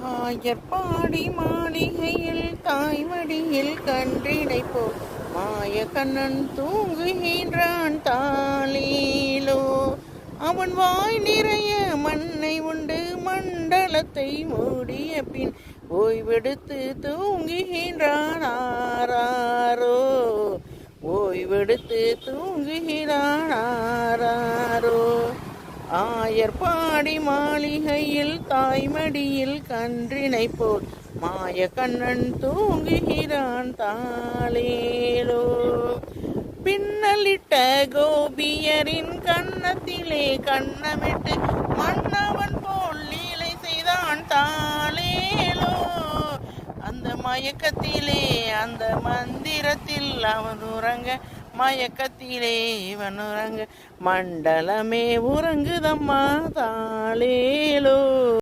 ஆயர்பாடி மாளிகையில் தாய்மடியில் கன்றினை போல் மாய கண்ணன் தூங்குகின்றான் தாளீலோ. அவன் வாய் நிறைய மண்ணை உண்டு மண்டலத்தை மூடிய பின் ஓய்வெடுத்து தூங்குகின்றான் ஆராரோ. ஓய்வெடுத்து தூங்குகிறான் ஆராரோ. ஆயர்பாடி மாளிகையில் தாய்மடியில் கன்றினை போல் மாய கண்ணன் தூங்குகிறான் தாளேலோ. பின்னலிட்ட கோபியரின் கன்னத்திலே கண்ணமிட்டு மன்னவன் போல் லீலை செய்தான் தாளேலோ. அந்த மயக்கத்திலே அந்த மந்திரத்தில் அவன் உறங்க மயக்கத்திலே இவன் உறங்க மண்டலமே உறங்குதம்மா தாளேலோ.